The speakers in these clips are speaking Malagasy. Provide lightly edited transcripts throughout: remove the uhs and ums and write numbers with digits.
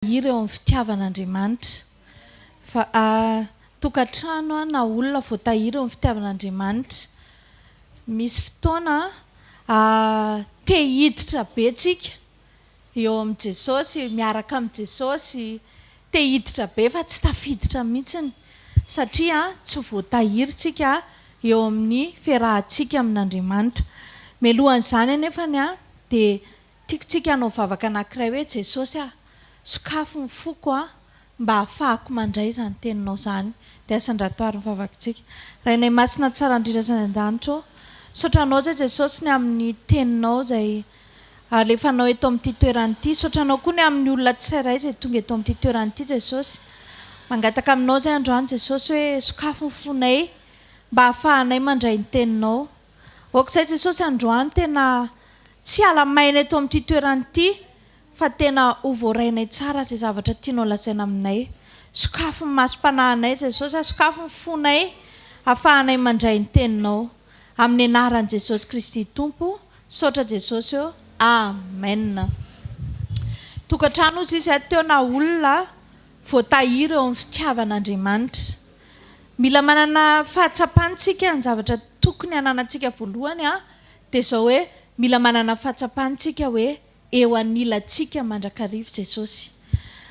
Ireo amin'ny fitiavan'Andriamanitra. Fa tokantrano na olona voatahiry eo amin'ny fitiavan'Andriamanitra. Misy fotoana te hiditra be tsika eo amin'ny Jesosy, miaraka amin'ny Jesosy, te hiditra be fa tsy tafiditra mihitsiny satria tsy voatahiry tsika eo amin'ny fiarahantsika amin'Andriamanitra. Melohan'izany anefany dia tiako tsika hanao vavaka anankiray hoe Jesosy sokafo ny foko mba hahafahako mandray izany teninao izany. Dia asan-dratoary ny vavakantsika. Rainay masina tsara indrindra sy an-danitra, saotranao zay Jesosy ny amin'ny teninao izay alefanao eto amin'ity toerana ity, saotranao koa ny amin'ny olona tsirairay izay tonga eto amin'ity toerana ity Jesosy. Mangataka aminao izay androany Jesosy hoe sokafo ny fonay mba hahafahanay mandray ny teninao. Aok'izay Jesosy androany tena tsy alamaina eto amin'ity toerana ity, fa tena ho voarainay tsara izay zavatra tianao lazaina aminay. Sokafo ny masom-panahinay Jesosy, sokafo ny fonay hahafahanay mandray ny teninao. Amin'ny anaran'i Jesosy Kristy Tompo, saotra Jesosy eo. Amen. Tokantrano izy teo na olona voatahiry eo amin'ny fitiavan'Andriamanitra. Mila manana fahatsapantsika ny zavatra tokony hananantsika voalohany dia izao hoe mila manana fahatsapantsika hoe eo anilantsika mandrakarivo Jesosy.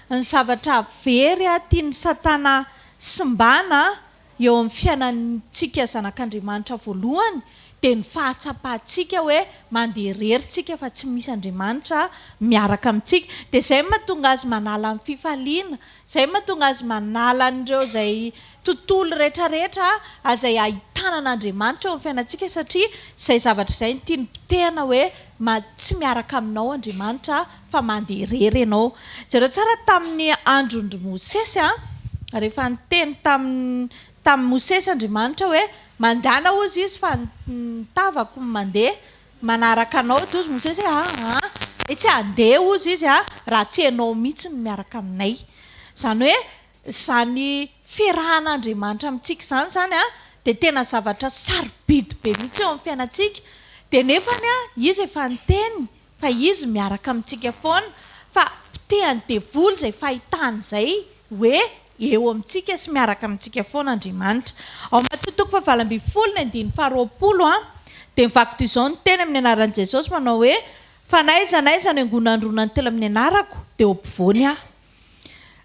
Ny zavatra very tiany Satana simbana eo amin'ny fiainantsika zanak'Andriamanitra voalohany dia ny fahatsapantsika hoe mandeha reritsika fa tsy misy Andriamanitra miaraka amintsika. Dia izay mahatonga azy manala ny fifaliana, izay mahatonga azy manala an'ireo izay tontolo rehetrarehetra izay ahitana an'Andriamanitra eo amin'ny fiainantsika, satria izay zavatra izay no tiany potehana hoe tsy miaraka aminao Andriamanitra fa mandeha rery ianao. Zareo tsara tamin'ny andron'ny Mosesy rehefa niteny tamin'ny Mosesy Andriamanitra hoe mandana ozy izy fa nitavako mandeha manaraka anao. Dia ozy Mosesy izay tsy handeha ozy izy raha tsy ianao mihitsy ny miaraka aminay. Izany hoe izany fiarahan'Andriamanitra amintsika izany dia tena zavatra sarobidy be mihitsy eo amin'ny fiainantsika. Dia nefany izy efa niteny fa izy miaraka amintsika foana, fa potehany devoly izay fahitany izay hoe eo amintsika sy miaraka amintsika foana Andriamanitra. Ao Matotoko 7:20 dia mivaky toy izao ny teny amin'ny anaran'i Jesosy manao hoe fa n'aiza n'aiza no angonandrona ny telo amin'ny anarako dia eo ampovoany aho.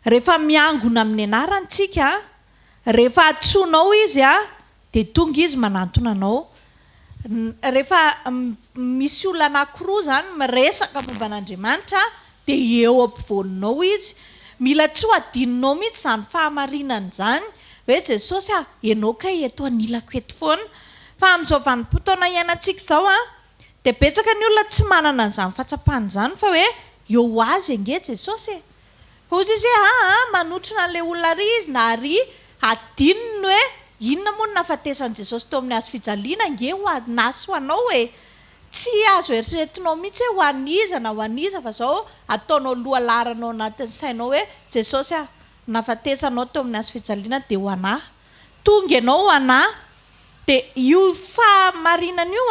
Rehefa miangona amin'ny anarantsika, rehefa atsoinao izy dia tonga izy manantona anao. Rehefa misy olona anankiroa izany miresaka momba an'Andriamanitra dia eo ampovoaninao izy. Mila tsy ho adininao mihitsy izany fahamarinana izany hoe Jesosy ianao kay eto anilako eto foana. Fa amin'izao vanim-potoana iainantsika izao dia betsaka ny olona tsy manana an'izany fahatsapana izany fa hoe eo azy ange Jesosy. Hozy izy manotrina an'ilay olona ry izy na ry adininy hoe inona moa no nahafatesan'i Jesosy teo amin'ny hazo fijaliana nge ho anasy ho anao hoe tsy azo eritreretinao mihitsy hoe ho aniza na ho aniza, fa izao ataonao loha laranao anatin'ny sainao hoe Jesosy nahafatesanao teo amin'ny hazo fijaliana dia ho anahy. Tonga ianao ho anahy. Dia io fahamarinana io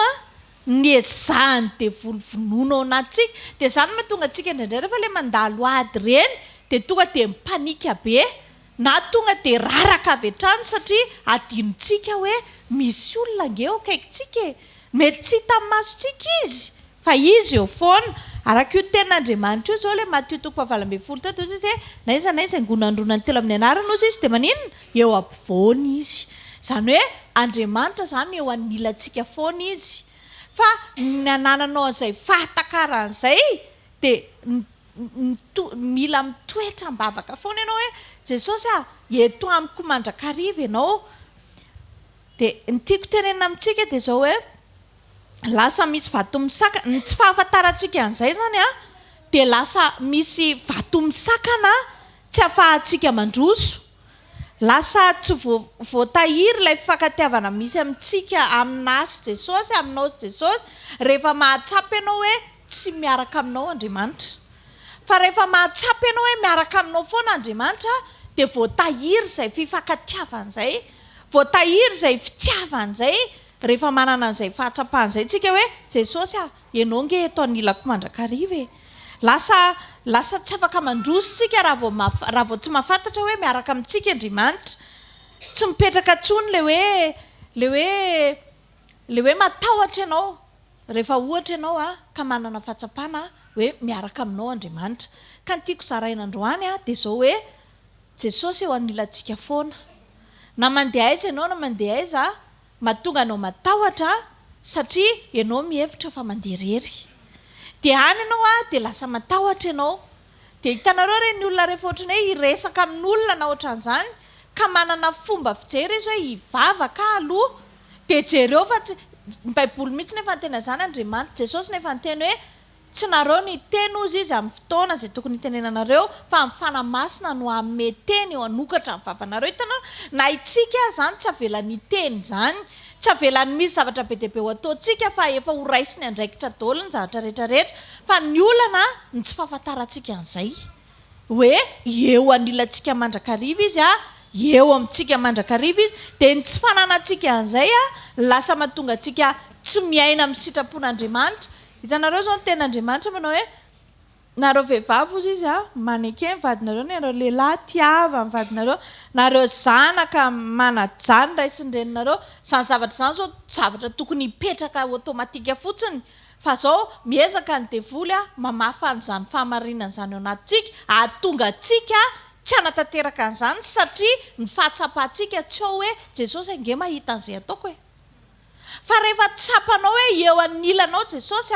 ny ezahany dia volovononao anatsika. Dia izany mahatonga antsika indraindray rehefa ilay mandalo ady ireny dia tonga dia mipanika be na tonga dia raraka avy hatrany satria adinontsika hoe misy olona nge eo akaikintsika, mety tsy hitan'ny masontsika izy fa izy eo foana. Araka io tenin'Andriamanitra io izao ilay Matotoko 7:20 izy hoe n'aiza n'aiza angonandrona ny telo amin'ny anarana ozy izy dia maninona eo ampovoany izy. Izany hoe Andriamanitra izany eo anilantsika foana izy. Fa ny anananao izay fahatakaran'izay dia mila mitoetra mbavaka foana ianao hoe Jesosy eto amiko mandrakariva ianao. Dia ny tiako tenenina amintsika dia izao hoe lasa misy vato misakana. Tsy fahafantarantsika an'izay izany dia lasa misy vato misakana tsy ahafahantsika mandroso. Lasa tsy voatahiry ilay fifankatiavana misy amintsika amin'asy Jesosy, aminao Jesosy, rehefa mahatsapa ianao hoe tsy miaraka aminao Andriamanitra. Fa rehefa mahatsapa ianao hoe miaraka aminao foana Andriamanitra dia voatahiry izay fifankatiavana izay, voatahiry izay fitiavana izay, rehefa manana an'izay fahatsapana izay tsika hoe Jesosy ianao nge eto anilako mandrakariva. Lasa lasa tsy afaka mandrositsika raha vao tsy mahafantatra hoe miaraka amintsika Andriamanitra. Tsy mipetraka tsony le hoe matahotra ianao rehefa ohatra ianao ka manana fahatsapana hoe miaraka aminao Andriamanitra. Ka ny tiako zaraina androany dia zao hoe Jesosy eo anilantsika foana. Na mandeha aiza ianao na mandeha aiza mahatonga anao matahotra satria ianao mihevitra fa mandeha rery. Dia any ianao dia lasa matahotra ianao. Dia hitanareo ireny olona rehefa ohatrany hoe hiresaka amin'olona na ohatran'izany ka manana fomba fijery izy hoe hivavaka aloha. Dia jereo fa tsy ny Baiboly mihitsy nefa ny teny izany Andriamanitra Jesosy nefa ny teny hoe tsy nareo ny teny ozy izy amin'ny fotoana izay tokony hitenenanareo fa amin'ny fanamasina no haome teny eo anokatra amin'ny vavanareo. Hitanao na itsika zany tsy avelan'ny teny zany, tsy avelan'ny misy zavatra be dia be ho ataontsika fa efa ho raisiny andraikitra daholo ny zavatra rehetrarehetra. Fa ny olana ny tsy fahafantarantsika an'izay hoe eo anilantsika mandrakariva izy eo amintsika mandrakariva izy. Dia ny tsy fananantsika an'izay lasa mahatonga antsika tsy miaina amin'ny sitrapon'Andriamanitra. Hitanareo zao ny ten'Andriamanitra manao hoe nareo vehivavy ozy izy maneke ny vadinareo, nareo lehilahy tiava ny vadinareo, nareo zanaka manajanona raisin-dreninareo. Izany zavatra izany zao zavatra tokony hipetraka automatika fotsiny. Fa zao miezaka ny devoly mamafa an'izany fahamarinana izany ao anatintsika ahatonga antsika tsy hanatanteraka an'izany satria ny fahatsapantsika tsy ao hoe Jesosy ange mahita an'izay ataoko e. Fa rehefa tsapanao hoe eo anilanao Jesosy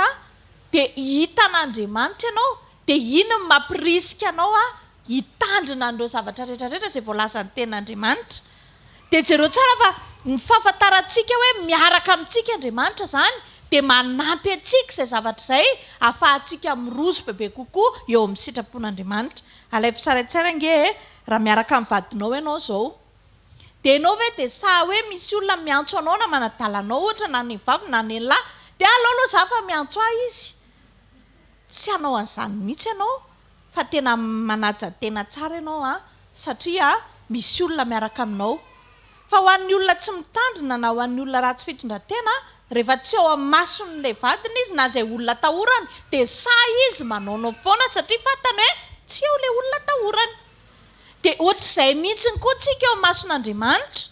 dia hitan'Andriamanitra ianao dia iny mampirisika anao hitandrina an'ireo zavatra rehetrarehetra izay voalaza ny ten'Andriamanitra. Dia jereo tsara fa ny fahafantarantsika hoe miaraka amintsika Andriamanitra izany dia manampy antsika izay zavatra izay ahafahantsika miroso bebe kokoa eo amin'ny sitrapon'Andriamanitra. Alay fisaraitsara ange raha miaraka amin'ny vadinao ianao izao. Dia ianao ve dia sa hoe misy olona miantso anao na manadalanao ohatra na ny vavy na ny lahy dia alao aloha za fa miantso izy. Tsy hanao an'izany mihitsy ianao fa tena manaja tena tsara ianao satria misy olona miaraka aminao. Fa ho an'ny olona tsy mitandrina na ho an'ny olona ratsy fitondran-tena rehefa tsy eo amin'ny mason'ilay vadiny izy na izay olona tahorany dia sa izy manaonao foana satria fantany hoe tsy eo ilay olona tahorany. Dia ohatr'izay mihitsy koa tsika eo mason'Andriamanitra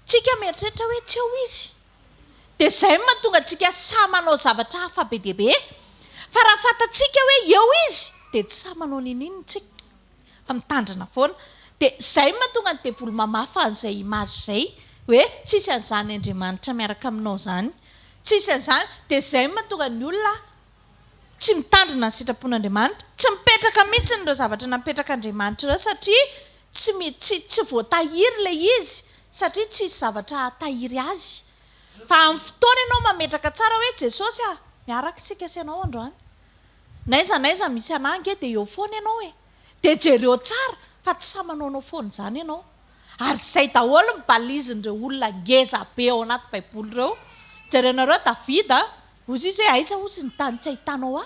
tsika mieritreritra hoe tsy eo izy. Dia izay mahatonga antsika sa manao zavatra hafa be dia be. Fa raha fantatsika hoe eo izy dia tsy sa manao ninino tsika fa mitandrina foana. Dia izay mahatonga ny devoly mamafa an'izay imazy izay hoe tsisy an'izany Andriamanitra miaraka aminao izany, tsisy an'izany. Dia izay mahatonga ny olona tsy mitandrina ny sitrapon'Andriamanitra, tsy mipetraka mihitsy ireo zavatra napetraka Andriamanitra ireo satria tsy voatahiry ilay izy satria tsisy zavatra tahiry azy. Fa amin'ny fotoana ianao mametraka tsara hoe Jesosy miaraka isika sy ianao androany. Naiza misy anange dia eo foana ianao e. Dia jereo tsara fa tsy sa manaonao foana izany ianao. Ary izay daholo ny balizin'ireo olona ngeza be ao anaty Baiboly ireo. Jerenareo Davida ozy izy hoe aiza ozy ny tany tsy ahitanao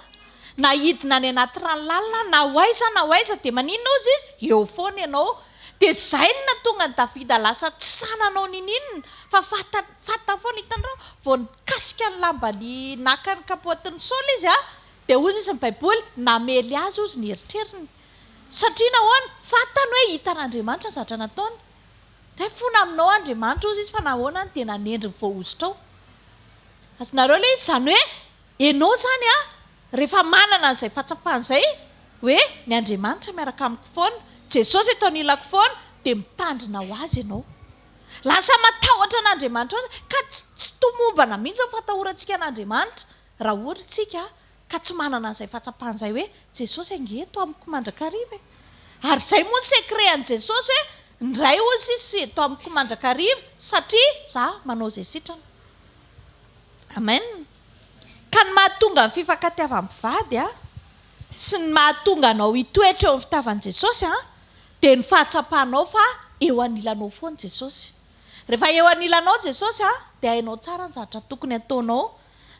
na hidina any anaty ranolalina na hoaiza dia maninona ozy izy eo foana ianao. Dia izay no nahatonga ny Davida lasa tsy sananao nininona fa fata foana hitanareo vao nikasika ny lambany naka ny kapotin'ny Saoly izy dia ozy izy ny Baiboly namely azy ozy ny eritreriny satria nahoana fatany hoe hitan'Andriamanitra ny zavatra nataony. Dia fona aminao Andriamanitra ozy izy fa nahoana dia nanendriny voahozitra ao. Azonareo ilay izy izany hoe ianao izany rehefa manana an'izay fahatsapana izay hoe ny Andriamanitra miaraka amiko foana, Jesosy eto anilako foana dia mitandrina ho azy ianao. Lasa matahotra an'Andriamanitra ka tsy tomombana mihitsy ny fatahorantsika an'Andriamanitra raha ohatra tsika ka tsy manana an'izay fahatsapana izay hoe Jesosy ange eto amiko mandrakariva. Ary izay moa ny sekret an'i Jesosy hoe ndray ozy izy eto amiko mandrakariva satria za manao izay sitrana. Amen. Ka ny mahatonga ny fifankatiavam-bivady sy ny mahatonga anao hitoetra eo amin'ny fitavan'i Jesosy dia ny fahatsapanao fa eo anilanao foana Jesosy. Rehefa eo anilanao Jesosy dia hainao tsara ny zavatra tokony ataonao.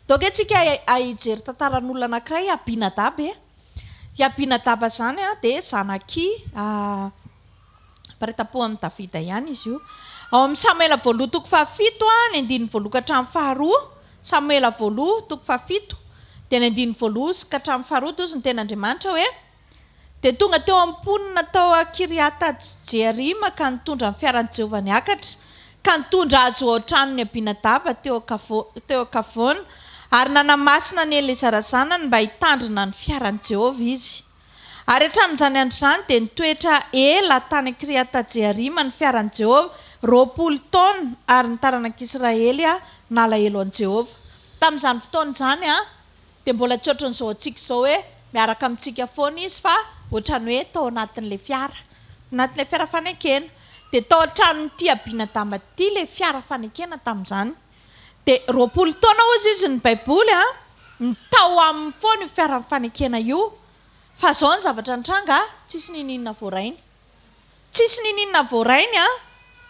Donc antsika hijery tantaran'olona anankiray Abinadaba. I Abinadaba izany dia zanaky paritapo amin'ny Davida ihany izy io. Ao amin'ny Samuela voaloha toko 7 ny andininy voaloha ka hatramin'ny faharoa. Samuela voaloha toko 7 dia ny andininy voaloha ka hatramin'ny faharoa ozy ny ten'Andriamanitra hoe dia tonga teo amponina tao Kiriata Jerima ka nitondra ny fiaran'i Jehovah niakatra ka nitondra azy ao tranony Abinadaba teo Kavoana ary nanamasina ny Elezarazanany mba hitandrina ny fiaran'i Jehovah izy. Ary hatramin'izany andro izany dia nitoetra ela tany Kiriata Jerima ny fiaran'i Jehovah 20 taona ary ny taranak'Israely nalahelo an'i Jehovah. Tamin'izany fotoana izany dia mbola tsy ohatran'izao antsika izao hoe miaraka amintsika foana izy fa ohatrany hoe tao anatin'ilay fiara fanekena. Dia tao an-tranon'ity Abinadaba ity ilay fiara fanekena tamin'izany. Dia 20 taona ozy izy ny Baiboly ny tao amin'ny foana io fiara fanekena io. Fa zao ny zavatra nitranga tsisy nininona voarainy. Tsisy nininona voarainy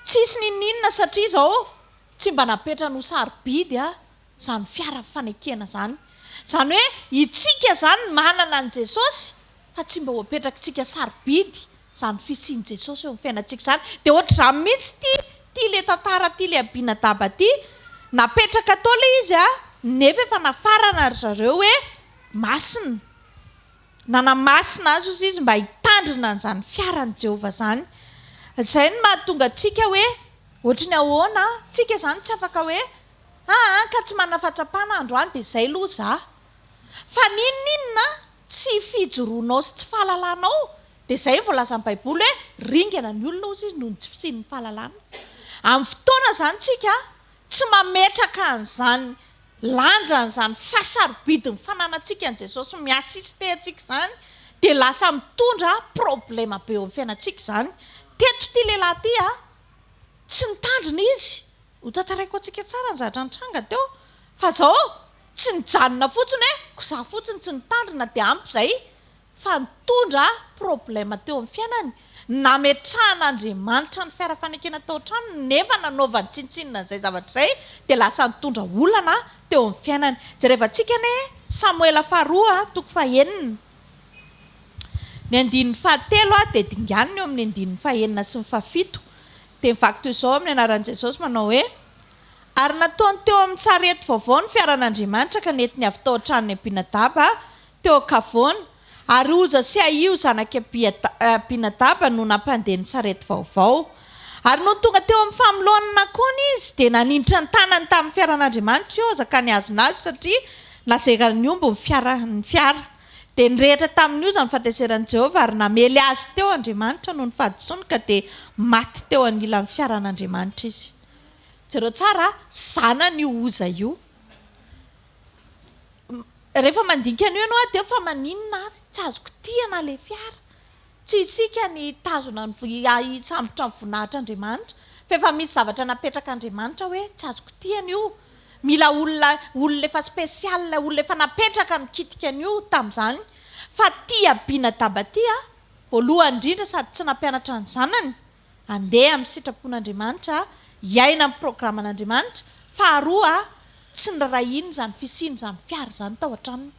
tsisy nininona satria zao tsy mba napetrana ho sarobidy zany fiara fanekena zany. Zany hoe itsika zany manana an Jesosy fa tsy mba ho apetrakatsika sarobidy zany fisian Jesosy eo amin'ny fiainantsika zany. Dia ohatr'izany mihitsy ty le tantara ty le Abinadaba ty napetraka tao le izy nefa efa nafarana ry zareo hoe masina. Nanamasina azy izy mba hitandrina an'izany fiaran'i Jehovah zany. Izay no mahatonga antsika hoe ohatra ny ahoana tsika zany tsy afaka hoe ka tsy manana fahatsapana androany dia izay aloha za. Fa ninona tsy fijoroanao sy tsy fahalalanao dia izay voalazan'ny Baiboly hoe ringana ny olona ozy izy noho ny tsy fisian'ny fahalalana. Amin'ny fotoana zany tsika tsy mametraka an'izany lanjan'izany fasarobidiny fananantsika an Jesosy miasiste antsika zany dia lasa mitondra problema be eo amin'ny fiainantsika zany. Teto ty lehilahy ty tsy nitandrina izy ho tantaraiko antsika tsara ny zavatra nitranga teo fa zao tsy nijanona fotsiny hoe ko za fotsiny tsy nitandrina dia ampy izay fa nitondra problema teo amin'ny fiainany. Nametrahan'Andriamanitra ny fiara fanekena tao an-trano nefa nanaovany tsintsinina izay zavatra izay dia lasa nitondra olana teo amin'ny fiainany. Jerevantsika ne Samuela faharoa toko fahaenina ny andininy fahatelo dia dinganiny eo amin'ny andininy fahaenina sy ny fahafito. Dia mivaky toy izao amin'ny anaran'i Jesosy manao hoe ary nataony teo amin'ny sarety vaovao ny fiaran'Andriamanitra ka nentiny avy tao an-tranony Abinadaba teo Kavoana ary Oza sy Ahio zanaky Abinadaba no nampandeha ny sarety vaovao. Ary no tonga teo amin'ny famoloan'ny nakony izy dia naninditra ny tanany tamin'ny fiaran'Andriamanitra Oza ka niazona azy satria lazairany ny omby ny fiara. Dia nirehitra tamin'ny Oza ny fahateseran'i Jehovah ary namely azy teo Andriamanitra noho ny fahadisoany ka dia maty teo anilan'ny fiaran'Andriamanitra izy. Jereo tsara zanany io Oza io. Rehefa mandinika an'io ianao dia fa maninona ary tsy azoko tiana ilay fiara. Tsy isika ny tazona ny sambotra ny voninahitr'Andriamanitra fa efa misy zavatra napetraka Andriamanitra hoe tsy azoko tiana io. Mila olona efa spesial, olona efa napetraka mikitika an'io tamin'izany. Fa ty Abinadaba ty voalohany indrindra sady tsy nampianatra ny zanany andeha amin'ny sitrapon'Andriamanitra hiaina amin'ny programan'Andriamanitra. Faharoa tsy nirarahiny zany fisiany zany fiara zany tao an-tranony.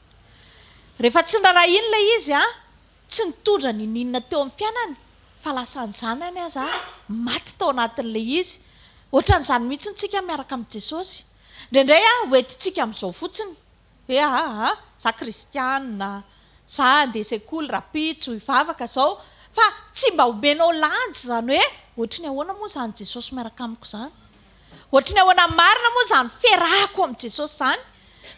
Rehefa tsy nirarahiny ilay izy tsy nitondra ny ninona teo amin'ny fiainany fa lasa ny zanany aza maty tao anatin'ilay izy. Ohatran'izany mihitsy ntsika miaraka amin'ny Jesosy. Indraindray hoentintsika amin'izao fotsiny hoe za kristianina, za andeha sekoly rapitso hivavaka zao fa tsy mba omenao lanjy zany hoe ohatry ny ahoana moa zany Jesosy miaraka amiko zany. Ohatry ny ahoana marina moa zany ferahako amin'ny Jesosy zany.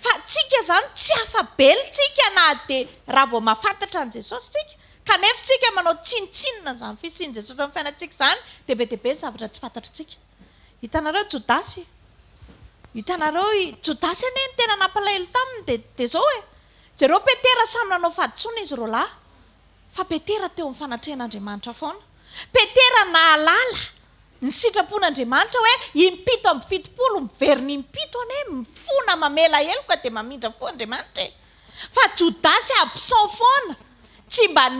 Fa tsika zany tsy afabelyntsika na dia raha vao mahafantatra an Jesosy tsika kanefa tsika manao tsintsinina zany fisian'i Jesosy amin'ny fiainantsika zany dia be ny zavatra tsy fantatritsika. Hitanareo Jodasy. Hitanareo Jodasy anie ny tena nampalahelo taminy dia zao jereo Petera samy nanao fahadisoana izy ro lahy. Fa Petera teo amin'ny fanatrehan'Andriamanitra foana. Petera nahalala ny sitrapon'Andriamanitra hoe impito amin'ny fitopolo miveriny impito ane mifona mamela heloka dia mamindra fo Andriamanitra. Fa Jodasy absent foana. Tsy mba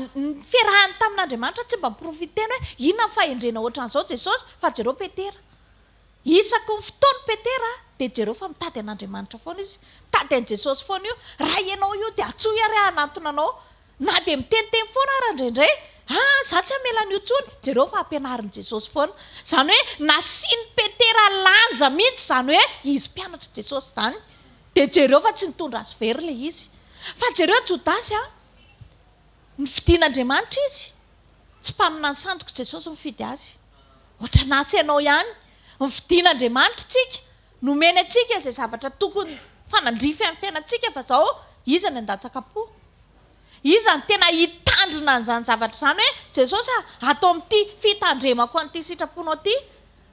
ferahany tamin'Andriamanitra, tsy mba miprofitena hoe inona fahendrena ohatran'izao Jesosy fa jereo Petera. Isaky ny fotoany Petera dia jereo fa mitady an'Andriamanitra foana izy. Mitady an Jesosy foana io. Raha ianao io dia atsoy ary hanantona anao. Na dia miteniteny foana ary indraindray za tsy hamela ny otsony. Jereo fa ampianarin'i Jesosy foana. Zany hoe nasiany Petera lanja mihitsy zany hoe izy mpianatra Jesosy zany. Dia jereo fa tsy nitondra azy very ilay izy. Fa jereo Jodasy ny fidian'Andriamanitra izy tsy mpamina ny sandoko Jesosy mifidy azy ohatra nasy ianao ihany ny fidian'Andriamanitra tsika nomeny atsika izay zavatra tokony fanandrify amin'ny fiainantsika fa zao iza ny andatsaka-po iza ny tena hitandrina an'izany zavatra izany hoe Jesosy atao amin'ity fitandremako an'ity sitraponao ity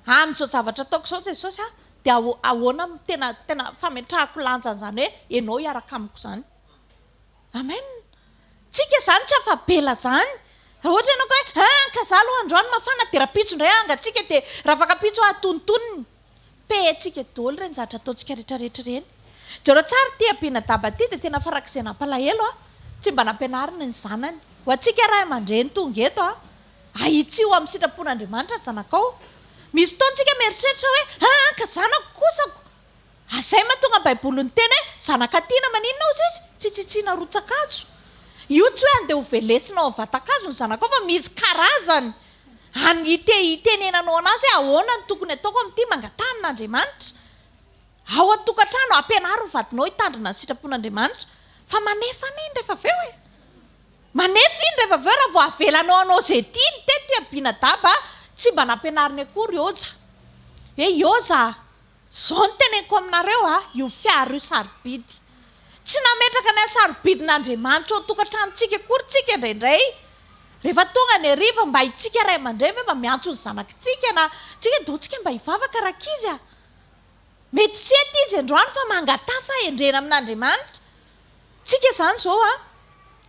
amin'izao zavatra ataoko izao Jesosy dia ahoana tena fametrahako lanjan'izany hoe ianao hiaraka amiko izany amen tsika izany tsy afabela zany raha ohatra ianao ka hoe kazaly androany mafana dia rapitso indray angatsika dia raha fakapitso atontoniny petsika daholo ireny zavatra ataontsika rehetrarehetra ireny jareo tsara ty ampiana daba ty dia tena farak'izay nampalahelo tsy mba nampianarina ny zanany ho antsika ray aman-dreny tonga eto ahitsy io amin'ny sitrapon'Andriamanitra zanakao misy fotoantsika mieritreritra hoe ka zanako kosako azay mahatonga baiboly ny teny hoe zanakatiana maninona ozy izy tsy tsitsiana rotsakazo io tsy hoe andeha ho velesinao ny vatakazo ny zanakao fa misy karazany hitenenanao anazy hoe ahoana ny tokony ataoko amin'ity mangata amin'Andriamanitra ao an-tokantrano ampianaro ny vadinao hitandrina ny sitrapon'Andriamanitra fa manefany iny rehefa aveo manefa iny rehefa aveo raha vao avelanao anao zay tiany teto ampiana daba tsy mba nampianariny akory ioza hoe ioza zao ny teneniko aminareo io fiaro io sarobidy tsy nametraka ny sarobidin'Andriamanitra ao tokantranontsika akory tsika indraindray rehefa tonga ny hariva mba hitsika ray aman-dray ve mba miantso ny zanakitsika na tsika dao tsika mba hivavaka rakizy mety tsy ety izy androany fa mangatafa endrena amin'Andriamanitra tsika izany zao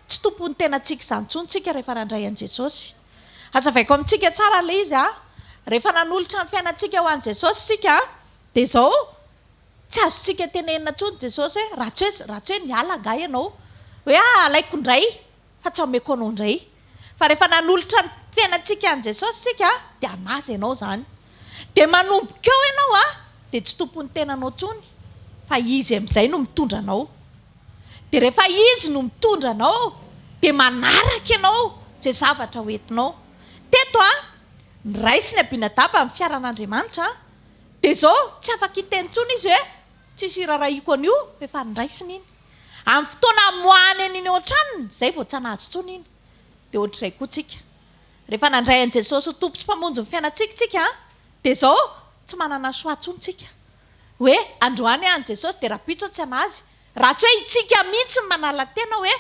tsy tompony tena tsika izany tsony tsika rehefa nandray an' Jesosy azavaiko amintsika tsara le izy rehefa nanolotra ny fiainantsika ho an' Jesosy tsika dia zao tsy azontsika tenenina tsony Jesosy hoe raha tsy hoe niala nga ianao hoe alaiko indray fa tsy ameko anao indray fa rehefa nanolotra ny fiainantsika an' Jesosy tsika dia anazy ianao zany dia manomboka eo ianao dia tsy tompony tenanao tsony fa izy amin'izay no mitondra anao dia rehefa izy no mitondra anao dia manaraka ianao zay zavatra hoentinao teto ny raisiny ampiana daba amin'ny fiaran'Andriamanitra dia zao tsy afaka hiteny tsony izy hoe tsisy rarahiko an'io efa niraisiny iny amin'ny fotoana moany an'iny ao an-tranony zay vao tsy hanazy tsony iny dia ohatr'izay koa tsika rehefa nandray an' Jesosy ho tompo sy mpamonjy ny fiainantsika tsika dia zao tsy manana soa tsony tsika hoe androany an' Jesosy dia rapitso tsy anazy raha tsy hoe itsika mihitsy ny manala tena hoe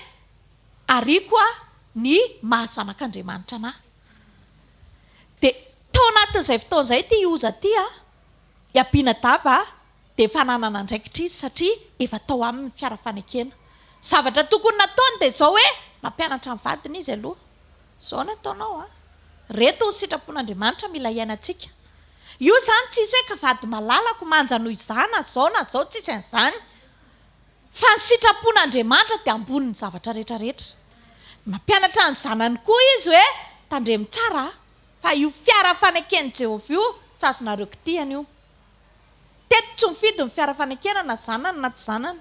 ariko ny mahazanak'Andriamanitra anahy dia tao anatin'izay fotoan'izay ty oza ty hiampiana daba dia efa nanana andraikitra izy satria efa tao amin'ny fiara fanekena zavatra tokony nataony dia zao hoe nampianatra ny vadiny izy aloha zao no ataonao reto ny sitrapon'Andriamanitra mila iainantsika io zany tsisy hoe ka vady malalako manja noho izana zao na zao tsisy an'izany fa ny sitrapon'Andriamanitra dia amboniny zavatra rehetrarehetra mampianatra ny zanany koa izy hoe tandremy tsara fa io fiara fanekeny Jehovah io tsy azonareo kitihana io teto tsy mifidy ny fiara fanekena na zanany na tsy zanany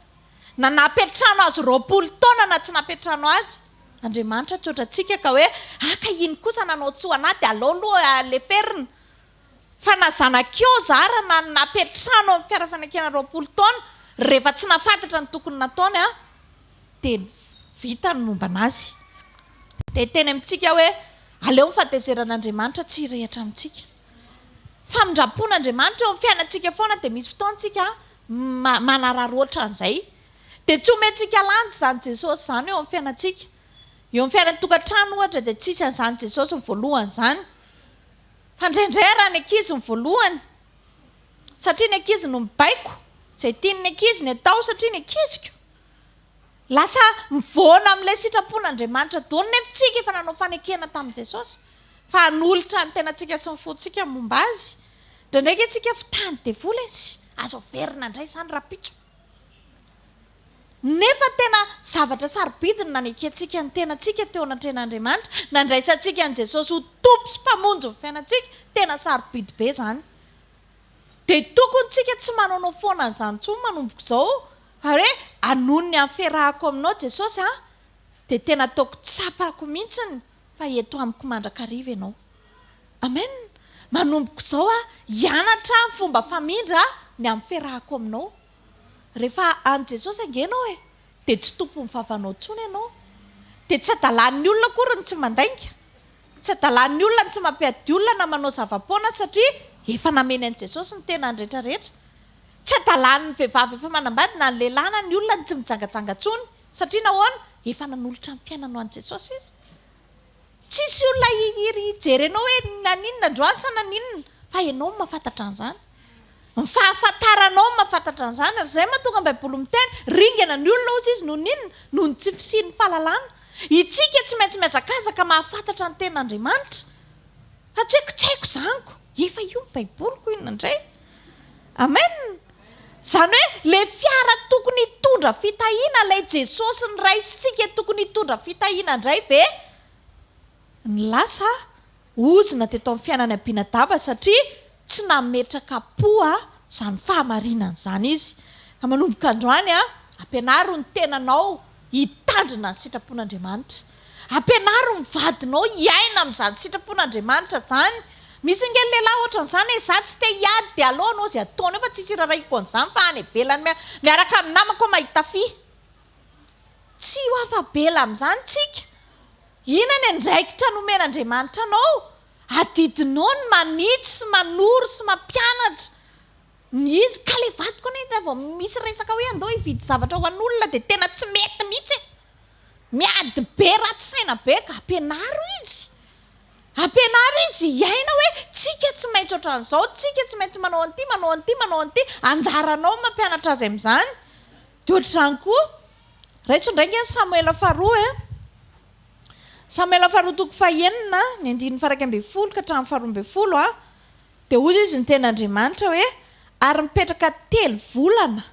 na napetrano azy 20 taona na tsy napetrano azy Andriamanitra tsy ohatrantsika ka hoe ka iny kosa nanao tsoa anahy dia aleo aloha le ferina fa na zanakeo zara na napetrano amin'ny fiara fanekena 20 taona rehefa tsy nafantatra ny tokony nataony dia vita ny momba anazy dia teny amintsika hoe aleo ny fahatezeran'Andriamanitra tsy hirehatra amintsika famindrapon'Andriamanitra eo amin'ny fiainantsika foana dia misy fotoantsika manararoatra an'izay dia tsy omentsika lanjy zany Jesosy zany eo amin'ny fiainantsika eo amin'ny fiainan'ny tokantrano ohatra dia tsisy an'izany Jesosy ny voalohany zany fa indraindray raha ny ankizy ny voalohany satria ny ankizy no mibaiko izay tiany ny ankizy ny atao satria ny ankiziko lasa mivoana amin'ilay sitrapon'Andriamanitra daholo nefa tsika efa nanao fanekena tamin'i Jesosy fa hanolotra ny tenantsika sy ny fotsika momba azy ndraindraiky antsika fitany devola izy azo verina indray izany rapitso nefa tena zavatra sarobidiny nanekentsika ny tenantsika teo anatren'Andriamanitra nandraisantsika an' Jesosy ho tompo sy mpamonjy ny fiainantsika tena sarobidy be zany dia tokony tsika tsy manaonao foana an'izany tsony manomboko izao hoe anonony amin'ny fiarahako aminao Jesosy dia tena ataoko tsapako mihitsiny fa eto amiko mandrakariva ianao amen manomboko izao hianatra ny fomba famindra ny amin'ny fiarahako aminao rehefa an' Jesosy angenao dia tsy tompo ny vavanao tsony ianao dia tsy adalan'ny olona kory ny tsy mandainga, tsy adalan'ny olona ny tsy mampiady olona na manao zava-poana satria efa nameny an'i Jesosy ny tena rehetrarehetra. Tsy adalan'ny vehivavy efa manambady na ny lehilahy na ny olona ny tsy mijangajanga tsony satria nahoana efa nanolotra ny fiainana ho an'i Jesosy izy. Tsisy olona hijerenao hoe naninona androany sa naninona, fa ianao mahafantatra an'izany. Ny fahafantaranao mahafantatra an'izany, ary izay mahatonga ny Baiboly miteny ringana ny olona ozy izy noho ninona noho ny tsy fisian'ny fahalalana. Itsika tsy maintsy miazakazaka mahafantatra ny ten'Andriamanitra. Fa tsy haiko tsy haiko zaniko, efa io ny Baiboliko inona indray. Amen. Izany hoe le fiara tokony hitondra fitahiana, ilay Jesosy ny raisitsika tokony hitondra fitahiana indray ve ny lasa ozina teto amin'ny fiainana Abinadaba satria tsy nametraka poa izany fahamarinana izany izy. Ka manomboka androany ampianaro ny tenanao hitandrina ny sitrapon'Andriamanitra. Ampianaro ny vadinao hiaina amin'izany sitrapon'Andriamanitra izany. Misy ingely lehilahy ohatran'izany hoe za tsy te hiady dia aloha anao izay ataony eo fa tsisy raraiko an'izany fa any ivelany miaraka amin'ny namako mahita fy. Tsy ho afabela amin'izany tsika. Inona ny andraikitra nomen'Andriamanitra anao? Adidinao ny manitsy sy manoro sy mampianatra. Izy ka le vadiko ane vao misy resaka hoe andao hividy zavatra ho an'olona dia tena tsy mety mihitsy. Miady be ratsy saina be ka ampianaro izy. Ampianaro izy hiaina hoe tsika tsy maintsy ohatran'izao, tsika tsy maintsy manao an'ity, manao an'ity, manao an'ity. Anjaranao mampianatra azy amin'izany. Dia ohatr'izany koa, raitso ndraiky ny Samuela faharoa Samuela faharoa toko fahaenina ny andininy faha 1 ka hatramin'ny faha 12 dia ozy izy ny ten'Andriamanitra hoe ary mipetraka 3 volana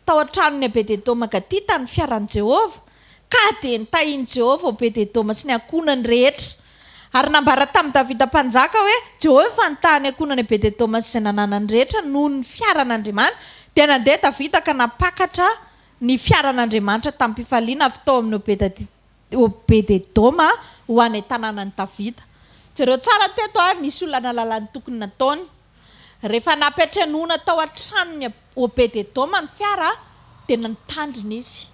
tao an-tranon'ny Obed-Edoma gatita ny fiaran'i Jehova ka dia nitahian'i Jehova Obed-Edoma sy ny ankonany rehetra. Ary nambara tamin'ny Davida mpanjaka hoe Jehova efa nitahany ankonany Obed-Edoma sy izay nananany rehetra noho ny fiaran'Andriamanitra. Dia nandeha Davida ka napakatra ny fiaran'Andriamanitra tamin'ny mpifaliana avy tao amin'ny Obed-Edoma ho any tanànan'i Davida. Jereo tsara teto nisy olona nahalala ny tokony nataony. Rehefa napetranoana tao an-tranon'ny Obed-Edoma ny fiara dia nitandrina izy.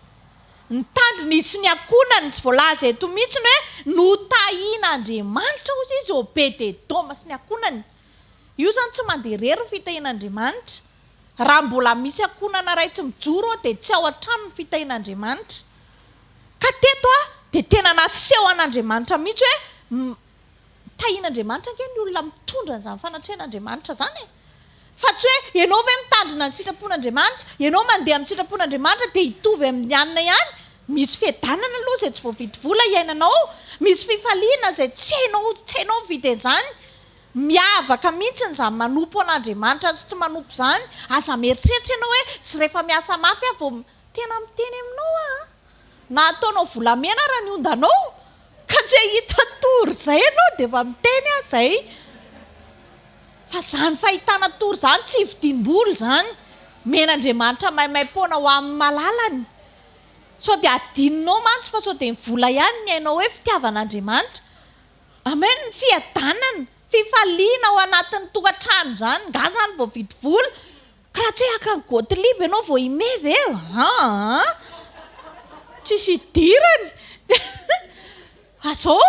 Nitandrina izy sy ny ankonany tsy voalaza eto mihitsy hoe notahian'Andriamanitra ozy izy Obed-Edoma sy ny ankonany. Io zany tsy mandeha rery fitahian'Andriamanitra. Raha mbola misy ankonana raitsy mijoro dia tsy ao an-trano ny fitahian'Andriamanitra. Ka teto dia tena naseho an'Andriamanitra mihitsy hoe tahian'Andriamanitra ange ny olona mitondra an'izany fanatrehan'Andriamanitra zany. Fa tsy hoe ianao ve mitandrina ny sitrapon'Andriamanitra, ianao mandeha amin'ny sitrapon'Andriamanitra dia hitovy amin'ny anina ihany. Misy fiadanana aloha izay tsy voavidy vola iainanao, misy fifaliana izay tsy hainao vidy an'izany. Miavaka mihitsy izany manompo an'Andriamanitra sy tsy manompo izany. Aza mieritreritra ianao hoe sy rehefa miasa mafy vao tena miteny aminao na ataonao volamena raha ny ondanao ka tsy hita tory izay ianao dia efa miteny izay. Fa izany fahitana tory izany tsy hividim-bola izany. Men'Andriamanitra maimai-poana ho amin'ny malalany. Sao dia adininao mantsy fa sao dia ny vola ihany ny hainao hoe fitiavan'Andriamanitra. Amen. Ny fiadanana, fifaliana ao anatin'ny tokantrano izany. Nga zany vao vidy vola. Ka raha tsy hoe haka ny gotiliby ianao vao himevy eo. Tsisy hidirany. Azao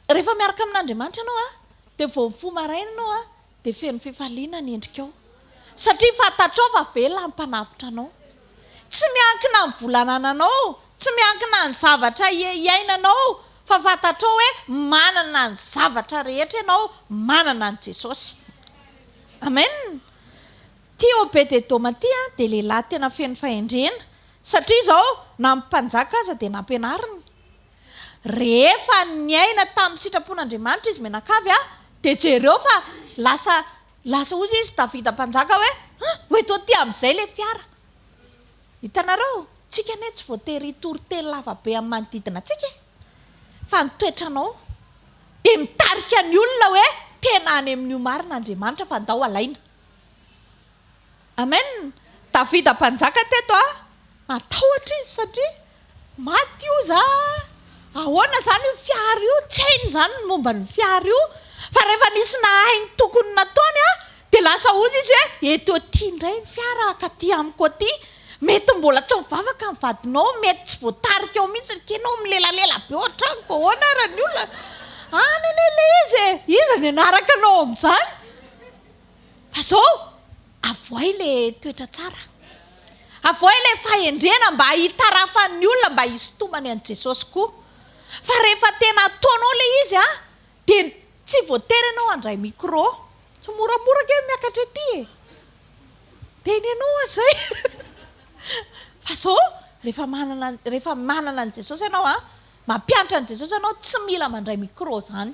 rehefa miaraka amin'Andriamanitra ianao dia vao mifoha maraina ianao dia feno fifaliana ny endrikao. Satria fantatrao fa velona ny mpanavotra anao. Tsy miankina amin'ny volanananao, tsy miankina amin'ny zavatra iainanao, fa fantatrao hoe manana ny zavatra rehetra ianao, manana ny Jesosy. Amen. Ty Obed-Edoma ty dia lehilahy tena feno fahendrena satria izao na mpanjaka aza dia nampianariny. Rehefa niaina tamin'ny sitrapon'Andriamanitra izy menakavy dia jereo fa lasa ozy izy Davida mpanjaka hoe tô ty amin'izay le fiara. Hitanareo, tsika ane tsy voatery hitory-teny lava be amin'ny manodidina tsika. Fa ny toetranao dia mitarika ny olona hoe tena any amin'io marin'Andriamanitra fa andao alaina. Amen. Davida mpanjaka teto natahotra izy satria maty io za. Ahoana zany io fiara io, tsy hainy zany ny momba ny fiara io. Fa rehefa nisy nahainy tokony nataony dia lasa ozy izy hoe eto ty indray ny fiara ka ty amiko aty. mety mbola tsy mivavaka ny vadinao, mety tsy voatarika eo mihitsy kenao milelalela be ohatraniko ahoana ary ny olona anenele izy ny anaraka anao amin'izany fa zao avoay le toetra tsara, avoay le fahendrena mba hitarafan'ny olona mba hisintomany an' Jesosy koa. Fa rehefa tena ataonao le izy dia tsy voatery ianao handray micro, tsy moramora kely miakatra ety dia nenao azay fa zao rehefa manana an' Jesosy ianao mampianatra an' Jesosy ianao tsy mila mandray micro zany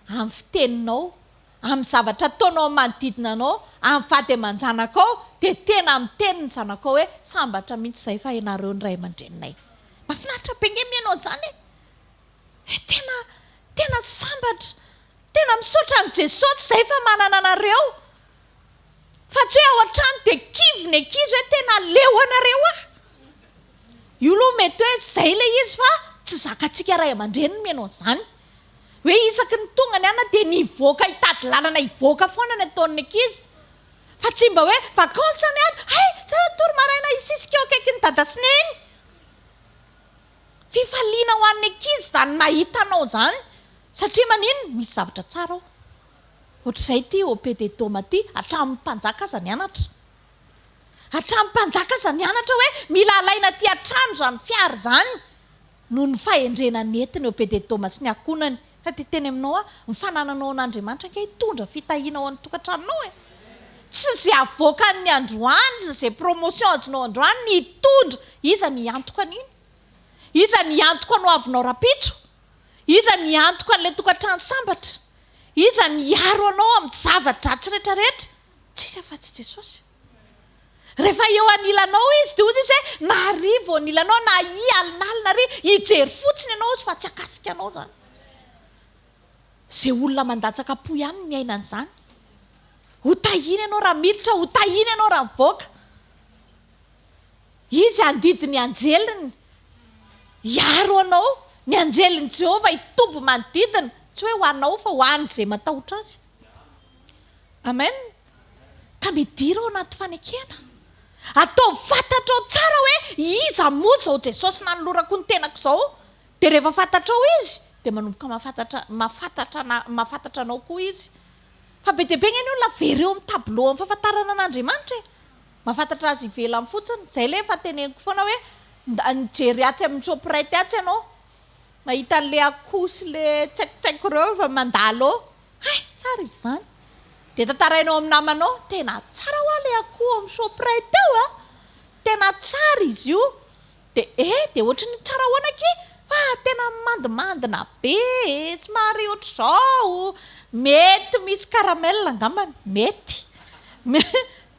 amin'ny fiteninao, amin'ny zavatra ataonao manodidina anao, amin'ny vady aman-janakao dia tena miteny ny zanakao hoe sambatra mihitsy izay fa ianareo ny ray aman-dreninay. Mahafinaritra be nge mianao zany tena sambatra, tena misaotra an' Jesosy izay fa manana anareo, fa tsy hoe ao an-trano dia kivy ankizy hoe tena leo anareo io aloha mety hoe izay le izy fa tsy zakantsika ray aman-dreny mianao zany hoe isaky ny tongany dia nivoaka hitady lalana hivoaka foana ny ataon'ny ankizy, fa tsy mba hoe vakansy any toro maraina isisika eo akaiky ny dada sy neny. Fifaliana ho an'ny ankizy zany mahitanao zany satria manino misy zavatra tsara ao. Ohatr'izay ty OPD-doma ty hatramin'ny mpanjaka aza ny anatra, hatramin'ny mpanjaka aza ny anatra hoe mila alaina ty atrano zany fiary zany noho ny fahendrena netiny OPD-doma sy ny akonany. Fa ty teny aminao ny fanananao an'Andriamanitra anke hitondra fitahiana ao amin'ny tokantranonao tsy izay avoakan'ny androany, tsy izay promotion azonao androany ny hitondra, iza ny antoka an'iny, iza ny antoka no avinao rapitso, iza ny antoka an'ilay tokantrano sambatra, iza ny aro anao amin'ny zava-dratsy rehetrarehetra, tsisy afa-tsy Jesosy. Rehefa eo anilanao izy dia ozy izy hoe na hariva anilanao na alinalina ry hijery fotsiny ianao izy fa tsy akasika anao zany. Izay olona mandatsaka po ihany miaina an'izany. Hotahina ianao raha miditra, hotahina ianao raha mivoaka. Izy andidiny anjeliny hiaro anao, ny anjelin'i Jehova hitobo manodidina, tsy hoe ho anao fa ho an'izay matahotra azy. Amen. Ka midira ao anaty fanekena, atao fantatrao tsara hoe iza moa zao Jesosy nanolorako ny tenako zao, dia rehefa fantatrao izy dia manomboka mahafantatra anao koa izy. Fa be dia be ny olona very eo amin'ny tableau amin'ny fahafantarana an'Andriamanitra mahafantatra azy ivelany fotsiny. Izay le efa teneniko foana hoe nijery atsy amin'ny sopraity atsy ianao mahita an'le akoho sy le tsaikotsaiko ireo fa mandalo eo, tsara izy zany. Dia tantarainao amin'ny namanao tena tsara ho le akoho amin'ny sopraity eo tena tsara izy io. Dia ohatrany tsara hoana ke fa tena mandimandina be, somary ohatr'izao, mety misy karamela angambany, mety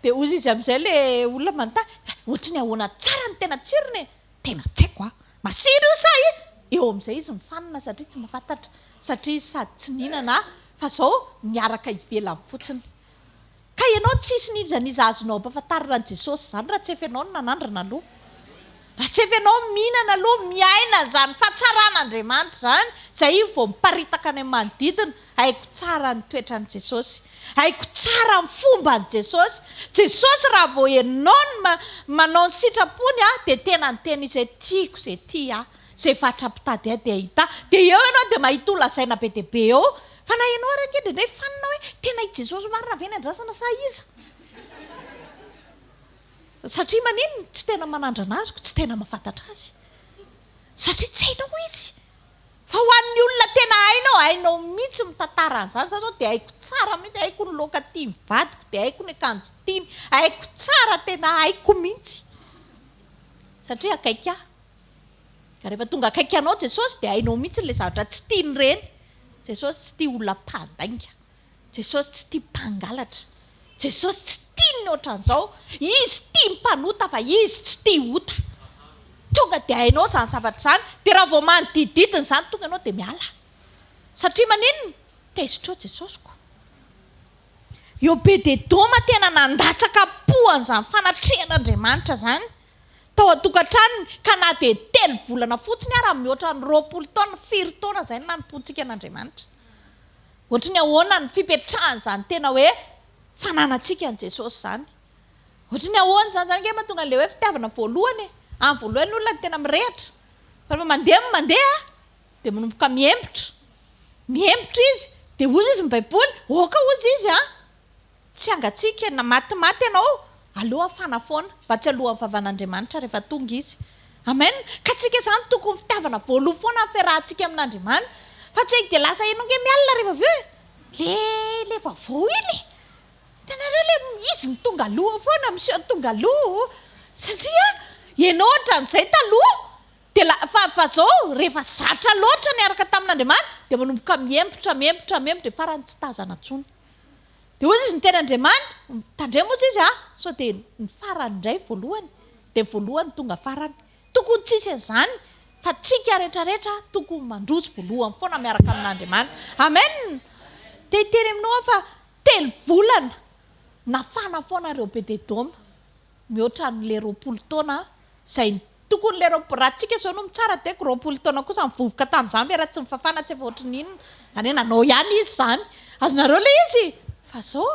dia ozy izy amin'izay le olona manontany ohatrany ahoana tsara ny tena tsirony, tena tsy haiko masiry io sa eo amin'izay izy mifanina satria tsy mahafantatra, satria sady tsy nihinana fa zao miaraka ivelany fotsiny. Ka ianao tsisy nizaniza azonao ampafantarina an' Jesosy zany raha tsy efa ianao no nanandrana aloha, raha tsy efa ianao mihinana aloha miaina zany fahatsaraan'Andriamanitra zany, izay vao miparitaka any amin'ny manodidina. Haiko tsara ny toetran'i Jesosy, haiko tsara ny fomba ny Jesosy. Jesosy raha vao ianao ny manao ny sitrapony dia tena ny tena izay tiako izay ty izay fahatrapitady dia hita, dia eo ianao dia mahita olona zaina be dia be eo. Fa na ianao ary ankedra fanina hoe tena i Jesosy marina ve ny andrasana sa iza? Satria manino tsy tena manandrana azy, tsy tena mahafantatra azy, satria tsy hainao izy. Fa ho an'ny olona tena hainao mihitsy mitantara an'izany zao dia haiko tsara mihitsy, haiko ny loka tia mivadiko, dia haiko ny akanjo tiany, haiko tsara, tena haiko mihitsy satria akaiky ka rehefa tonga akaiky anao Jesosy dia hainao mihitsy le zavatra tsy tiany reny. Jesosy tsy tia olona mpandainga, Jesosy tsy tia mpangalatra, Jesosy tsy tia ny ohatran'izao, izy tia mpanota fa izy tsy tia ota. Tonga dia hainao zany zavatra zany, dia raha vao manodididina zany tonga ianao dia miala, satria manino tezitrao Jesosy koa. Eo be dia doma tena nandatsaka poan'izany fanatrehan'Andriamanitra zany tao an-tokantranony, ka na dia 3 volana fotsiny raha mihoatra ny 20 taona 4 taona izay no nanompontsika an'Andriamanitra. Ohatrany ahoana ny fipetrahany zany tena hoe fananantsika an' Jesosy zany. ohatra ny ahoana zany nge mahatonga an'le hoe fitiavana voalohany amin'ny voalohany olona ny tena mirehatra fa rehefa mandeha dia manomboka miempotra izy dia ozy izy ny baiboly oka ozy izy tsy angatsika na matimaty ianao aloha afana foana mba tsy alohan'ny vavan'Andriamanitra rehefa tonga izy amen ka tsika izany tokony fitiavana voaloha foana aferahantsika amin'Andriamanitra fa tsy hoe dia lasa ianao nge mialina rehefa avy eo le vavao iny tanareo le izy ny tonga aloha foana miseho tonga aloha satria ianao ohatran'izay taloha dia fa zao rehefa zatra loatra ny araka tamin'Andriamanitra dia manomboka miempotra dia farany tsy tazana tsony dia ozy izy ny ten'Andriamanitra tandremozy izy so dia ny farany indray voalohany dia voalohany tonga farany tokony tsisy an'izany fa tsika rehetrarehetra tokony mandroso voalohany foana miaraka amin'Andriamanitra amen dia iteny aminao fa 3 volana nafana foana reo Bededoma mihoatra n'le 20 taona izay tokony le raha tsika zao no mitsara diako 20 taona kosa mivovoka tamin'izany be raha tsy mifafana tsy efa ohatry n'inona any nanao ihany izy izany azonareo le izy fa zao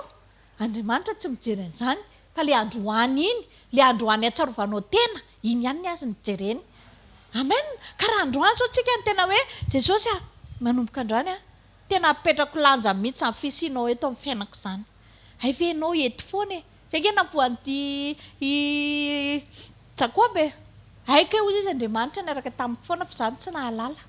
Andriamanitra tsy mijery an'izany fa le androany iny le androany atsarovanao tena iny ihany ny azy nijereny amen ka raha androany zao tsika ny tena hoe Jesosy manomboka androany tena apetrako lanja mihitsy amin'ny fisianao eto amin'ny fiainako izany hay ve ianao eto foana zay nge navoan'ity Jakoba haika ozy izy Andriamanitra niaraka tamin'ny foana fa izany tsy nahalala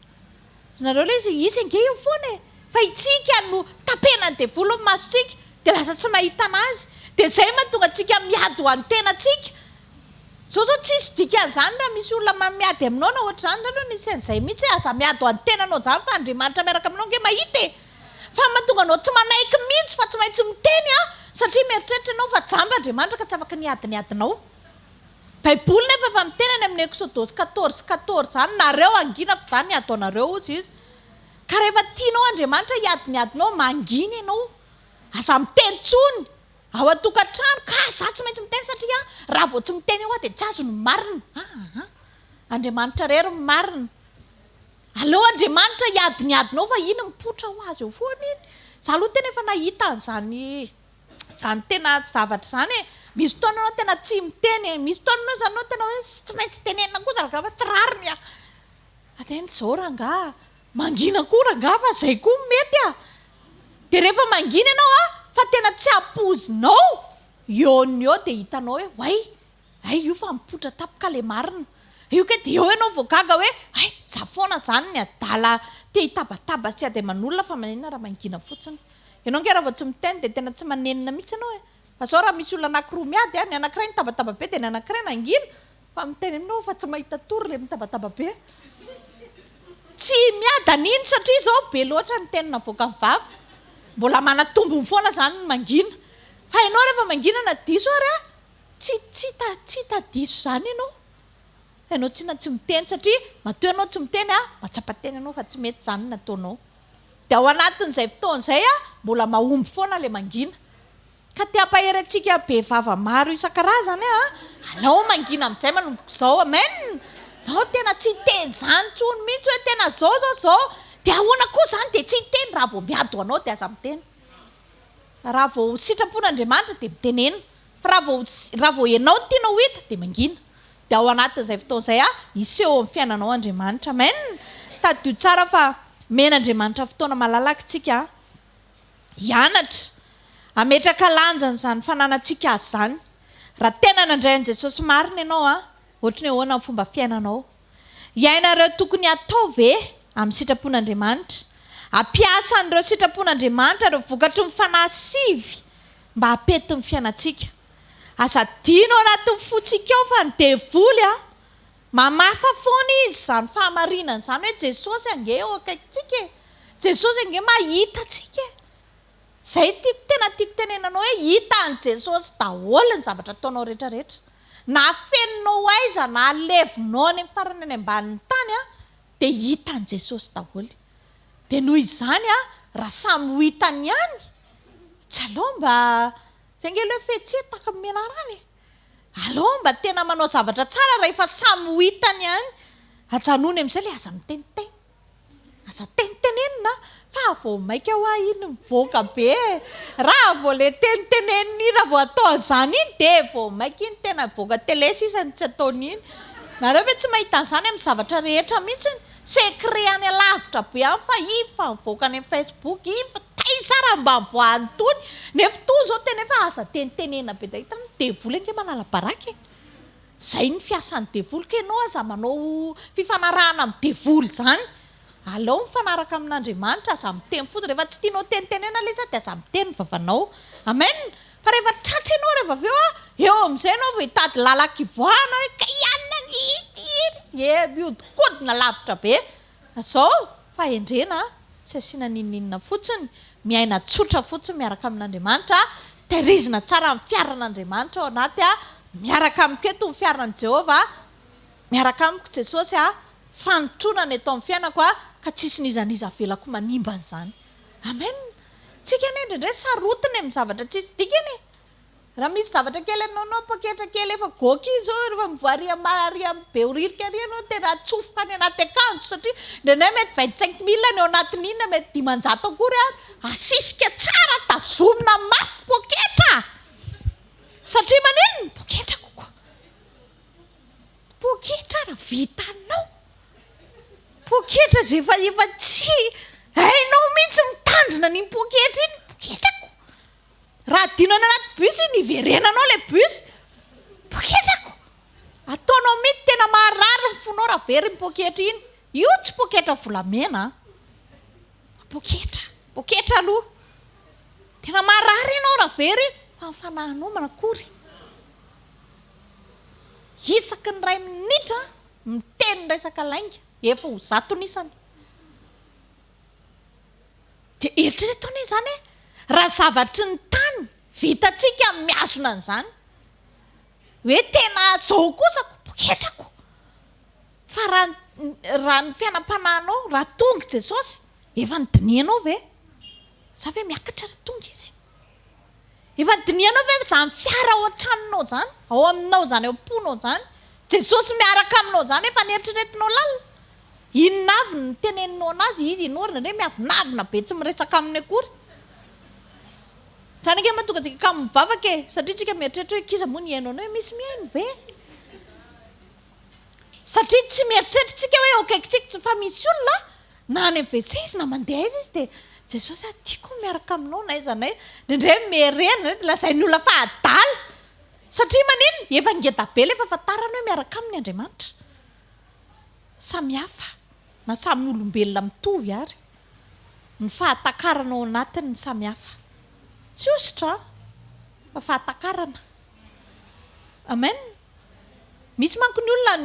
zareo le izy nge io foana fa itsika no tapena ny devolo ny masontsika dia lasa tsy mahita anazy dia zay mahatonga antsika miady ho an'ny tenantsika zao tsisy dika an'izany raha misy olona mamiady aminao na ohatra zany rano nisy an'izay mihitsy hoe aza miady ho an'ny tenanao zany fa Andriamanitra miaraka aminao nge mahita fa mahatonga anao tsy manaiky mihitsy fa tsy maintsy miteny satria mieritreritra ianao fa jamba Andriamanitra ka tsy afaka niadinao baiboly nefa efa miteny any amin'ny Exodosy 14 zany nareo angina fa zany ataonareo ozy izy ka rehefa tianao Andriamanitra iadinao mangina ianao aza miteny tsony ao atokantrano ka za tsy maintsy miteny satria raha vao tsy miteny eo dia tsy azo ny marina Andriamanitra rery marina aleo Andriamanitra iadinao fa iny mipotra ho azy eo foana iny za aloha tena efa nahita zany tena zavatra zany misy taona anao tena tsy miteny misy taona anao zany anao tena hoe tsy maintsy tenenina kosa raha fa tsy rariny ateny zao ranga mangina koa ranga fa zay koa mety dia rehefa mangina ianao fa tena tsy ampozinao eo dia hitanao hoe ay io fa mipotra tapaka le marina io ke dia eo ianao voagaga hoe za foana zany ny adala te hitabataba sy ady aman'olona fa manenina raha mangina fotsiny ianao nge raha vao tsy miteny dia tena tsy manenina mihitsy ianao fa zao raha misy olona anankiroa miady ny anankiray nitabataba be dia ny anankiray nangina fa miteny aminao fa tsy mahita tory le mitabataba be tsy miada n'iny satria zao be loatra ny tenina voaka mivava mbola manatombony foana zany ny mangina fa ianao rehefa mangina na diso ary tsy tadiso zany ianao tsy miteny satria matoa ianao tsy miteny matsapateny ianao fa tsy mety zany nataonao dia ao anatin'izay fotoan'izay mbola mahomby foana le mangina ka te ampahery antsika be vava maro isan-karazany alao mangina amin'izay manomboka zao amen nao tena tsy teny zany tsony mihitsy hoe tena zao dia ahoana koa zany dia tsy teny raha vao miady ho anao dia aza miteny raha vao sitrapon'Andriamanitra dia mitenena fa raha vao ianao tianao hita dia mangina dia ao anatin'izay fotoan'izay iseho amin'ny fiainanao Andriamanitra amen tadio tsara fa men'Andriamanitra fotoana malalaka tsika hianatra ametraka lanjany zany fananantsika azy zany raha tena nandray an' Jesosy marina ianao ohatra ny ahoana ny fomba fiainanao iainareo tokony atao ve amin'ny sitrapon'Andriamanitra ampiasa an'ireo sitrapon'Andriamanitra reo vokatry ny fanahy sivy mba hapety ny fiainantsika aza dino anatin'ny fotsika ao fa ny devoly mamafa foana izy zany fahamarinana zany hoe Jesosy ange eo akaikintsika Jesosy ange mahita tsika zay tena tiako tenenanao hoe hita an' Jesosy daholo ny zavatra ataonao rehetrarehetra na feninao aiza na alevinao any amin'ny farany any ambanin'ny tany dia hita an' Jesosy daholo dia noho izany raha samy ho hitany ihany tsy alao mba zay nge le fetsetaka mianarany alao mba tena manao zavatra tsara raha efa samy ho hitany ihany ajanony amin'izay le aza miteniteny aza tenitenenina fa vao maika hoa iny mivoaka be raha vao le teniteneniny raha vao atao zany iny de vao maika iny tena mivoaka tele sisany tsy ataony iny nareo ve tsy mahita an'izany amin'ny zavatra rehetra mihitsy secret any alavitra be any fa ifa mivoaka any amin'ny Facebook ifa taizara mba mivoahantony nefa to zao tena efa aza tenitenena be dahitana devoly ange manala baraky zay ny fiasan'ny devoly ka ianao aza manao fifanarahana amin'ny devoly zany alao mifanaraka amin'Andriamanitra aza miteny fotsiny rehefa tsy tianao tenitenena le za de aza miteny vavanao amen fa rehefa tratra ianao rehefa aveo eo amin'izay ianao vao hitady lalakivoahana hoe ka ianina ny miodikodina lavitra be zao fa endrena tsy asiana ninninina fotsiny miaina tsotra fotsiny miaraka amin'Andriamanitra tehirizina tsara amin'ny fiaran'Andriamanitra ao anaty miaraka amiko eto ny fiaran'i Jehovah miaraka amiko Jesosy fanotronana eto amin'ny fiainako ka tsisy nizaniza velako manimba an'izany amen tsika ane indrindray sarotiny amin'ny zavatra tsisy dikany raha misy zavatra kely anaonao paketra kely efa goky zao rehefa mivoaria be oririka ary ianao tena atsofoka any anaty akanjo satria indrindray mety 25,000 ny ao anatin'inona mety 500 akory asisika tsara tazomina mafy poketra satria maneno poketra kokoa poketra raha vitanao poketra zay efa tsy hainao mihitsy mitandrina ny poketra iny poketrako raha dinana anaty bus niverenanao le bus poketrako ataonao mity tena maharary ny fonao raha very ny poketra iny io tsy poketra volamena poketra aloha tena maharary ianao raha very fa mifanahinao manakory isaky ny ray minitra miteny resaka lainga efa ho zato nisany de eritreretony zany raha zavatry ny tany vitatsika miazona an'izany hoe tena zao kosako poketrako fa raha ny fiainam-panahinao raha tonga Jesosy efa nydinianao ve za ve miakatra raha tonga izy efa nydinianao ve zany fiara ao an-tranonao zany ao aminao zany ao am-ponao zany Jesosy miaraka aminao zany efa nieritreretinao lalina inona avy ny teneninao anazy izy inorina ndray miavinavina be tsy miresaka aminy akory zany ange mahatonga tsika ka mivavaka satria tsika mieritreritra hoe kiza moa ny hainao anao hoe misy mihaino ve satria tsy mieritreritra tsika hoe okaikitsika tsy fa misy olona na any amin'ny WC izy na mandeha izy de Jesosy tiako miaraka aminao na iza nay ndrindray merena lazay ny olona fa adala satria manino efa ngeda be le efa fatarana hoe miaraka amin'ny Andriamanitra samihafa na samy olombelona mitovy ary ny fahatakarana ao anatiny ny samihafa tsy ositra fa fahatakarana amen misy manko ny olona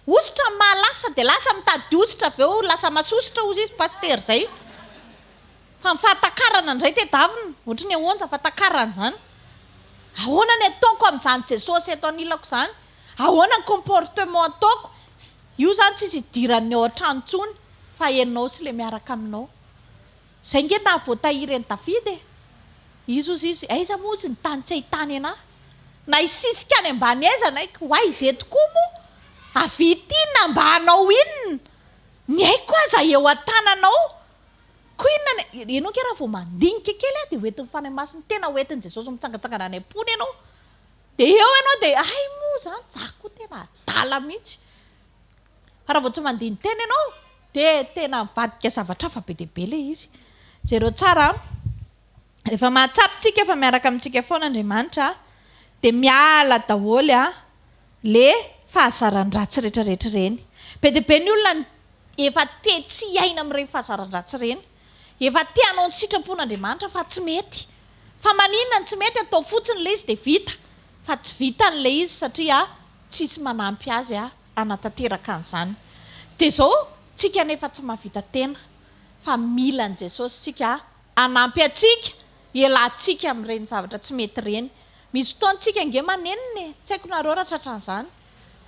ositra mahalasa de lasa mitady ositra aveo lasa masositra ozy izy paster zay fa ny fahatakarana ndray tedavina ohatra ny ahoana fahatakarana zany ahoana ny ataoko amin'izany Jesosy eto anilako zany ahoana ny comportement ataoko io zany tsy idiran'ny ao an-trano fa enao sy le miaraka aminao zay nge na voatahiry ny Davidy izy ozy izy aiza mozy ny tany tsy ahitany anahy na isisika any ambany aiza naiko hoay izay tokoa moa avitynina mba hanao inona ny haiko aza eo an-tananao ko inona ianao ke raha vao mandinika kely de hoentin'ny fanahy masiny tena hoentin'i Jesosy mitsangatsangana any am-pony ianao de eo ianao de ay moa zany zako tena adala mihitsy fa raha vao tsy mandiny tena ianao de tena mivadika zavatra fa be de be le izy zay reo tsara rehefa mahatsapitsika efa miaraka amintsika foana Andriamanitra de miala daholy le fahazaran-dratsy rehetrarehetra reny be de be ny olona efa te tsy aina amin'ireny fahazaran-dratsy reny efa te hanao ny sitrapon'Andriamanitra fa tsy mety fa maninona ny tsy mety atao fotsiny le izy de vita fa tsy vitany le izy satria tsisy manampy azy anatanteraka an'izany de zao tsika nefa tsy mahavita tena fa mila an' Jesosy tsika anampy atsika elatsika amin'ireny zavatra tsy mety reny misy fotoantsika nge maneniny tsy haiko nareo raha tratran'izany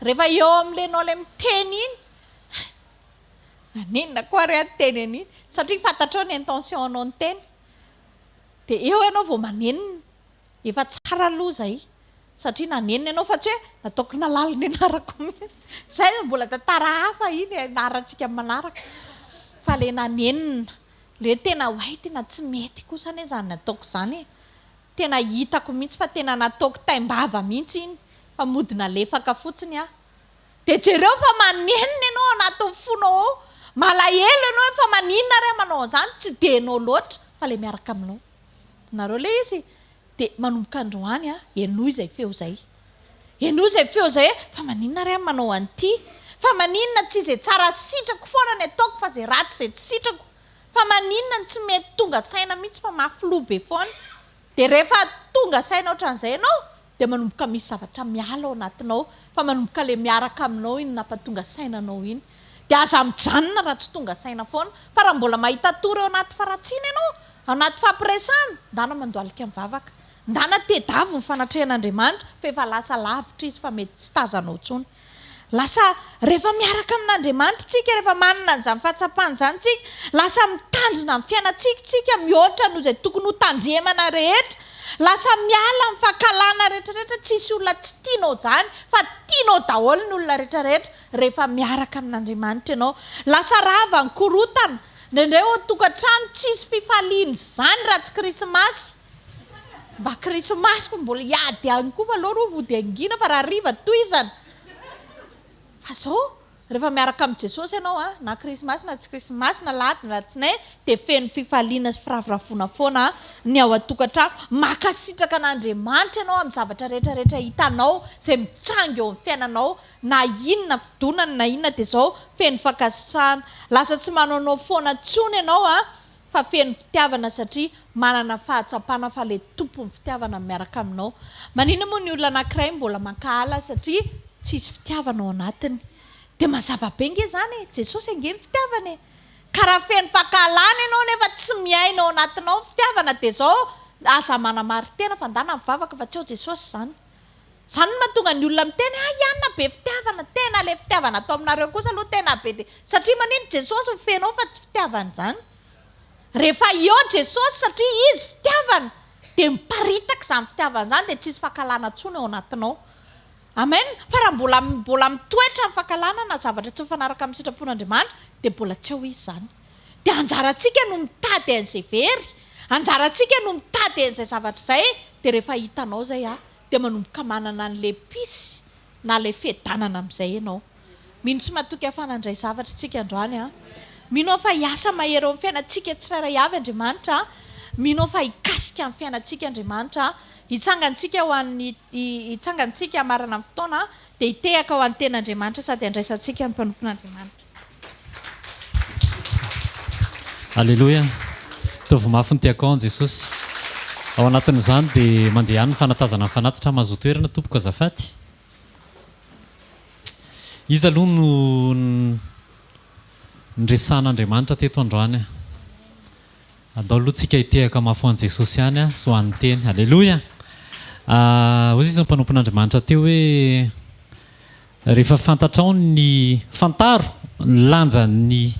rehefa eo amin'lenao le miteny iny nanenina koa ry ateny an'iny satria fantatrao ny intention anao ny teny de eo ianao vao manenina efa tsara aloha zay satria nanenina ianao fa tsy hoe nataoko nalaliny anarako zay mbola tantara hafa iny anarantsika manaraka fa le nanenina le tena hoay tena tsy mety kosa ane zany nataoko zany tena hitako mihitsy fa tena nataoko taimbava mihitsy iny fa modina lefaka fotsiny de jereo fa manenina ianao anaty fonao ao malahelo ianao fa maninona ray manao zany tsy de anao loatra fa le miaraka aminao nareo le izy de manomboka androany enoy zay feo zay fa maninona ray manao an'ity fa maninona tsy zay tsara sitrako foana ny ataoko fa zay ratsy zay tsy sitrako fa maninona tsy mety tonga saina mihitsy fa mafilo be foana de rehefa tonga saina ohatran'izay ianao de manomboka misy zavatra miala ao anatinao fa manomboka le miaraka aminao iny nampatonga sainanao iny de aza mijanona raha tsy tonga saina foana fa raha mbola mahita tory eo anaty faratsiana ianao anaty fampiresana ndana mandoalika mivavaka ndana tedavo ny fanatrehan'Andriamanitra fa efa lasa lavitra izy fa mety tsy tazanao tsony lasa rehefa miaraka amin'Andriamanitra tsika rehefa manana an'izany fahatsapana zany tsika lasa mitandrina amin'ny fiainatsika mihoatra noho izay tokony ho tandremana rehetra lasa miala amin'ny fahakalana rehetrarehetra tsisy olona tsy tianao zany fa tianao daholo ny olona rehetrarehetra rehefa miaraka amin'Andriamanitra ianao lasa rava ny korotana ndraindray ho tokantrano tsisy fifaliany zany raha tsy krismasy mba krismasy ko mbola iady any koa fa loha mody angina fa raha riva toizana fa zao rehefa miaraka amin'i Jesosy ianao na krismasy na tsy krismasy na lahady na tsinay de feno fifaliana sy firavorafona foana ny ao atokantrano makasitraka an'Andriamanitra ianao amin'ny zavatra rehetrarehetra hitanao zay mitrango eo amin'ny fiainanao na inona fidonana na inona de zao feno fakasitrahana lasa tsy manaonao foana tsony ianao fa feno fitiavana satria manana fahatsapana fa le tompony fitiavana miaraka aminao manina moa ny olona anankiray mbola mankahala satria tsisy fitiavana ao anatiny de mazava be nge zany Jesosy ange fitiavana karaha feno fahakalana ianao nefa tsy miaina ao anatinao fitiavana de zao asa manamary tena fa ndana mivavaka fa tsy ao Jesosy zany mahatonga ny olona miteny ianona be fitiavana tena le fitiavana atao aminareo kosa aloha tena be de satria manino Jesosy mifenao fa tsy fitiavana zany rehefa eo Jesosy satria izy fitiavana de miparitaka zany fitiavana zany de tsisy fahakalana tsony ao anatinao amen fa raha mbola mitoetra amin'ny fahakalana na zavatra tsy mifanaraka amin'ny sitrapon'Andriamanitra de mbola tsy ao izy zany de anjarantsika no mitady an'izay very anjarantsika no mitady an'izay zavatra zay de rehefa hitanao zay de manomboka manana an'le pisy na le fedanana amin'izay ianao mino tsy matoky hafanandray zavatra tsika androany minao fa hiasa mahery amin'ny fiainatsika tsirairay avy Andriamanitra minao fa hikasika amin'ny fiainatsika Andriamanitra hitsangantsika ho an'ny hitsangantsika amarana amin'ny fotoana de hitehaka ho an'ny ten'Andriamanitra sady andraisantsika ny mpanompon'Andriamanitra. Alleluia. Tovy mafy ny tiako an Jesosy ao anatin'izany de mandeha any ny fanatazana ny fanatitra mahazo toerana tompoko azafady izy aloha no nresan'Andriamanitra teto androany andao aloha tsika hitehaka mafy an Jesosy ihany sy ho an'ny teny. Alleluia. Ozy izy ny mpanompon'Andriamanitra teo hoe rehefa fantatrao ny fantaro ny lanja ny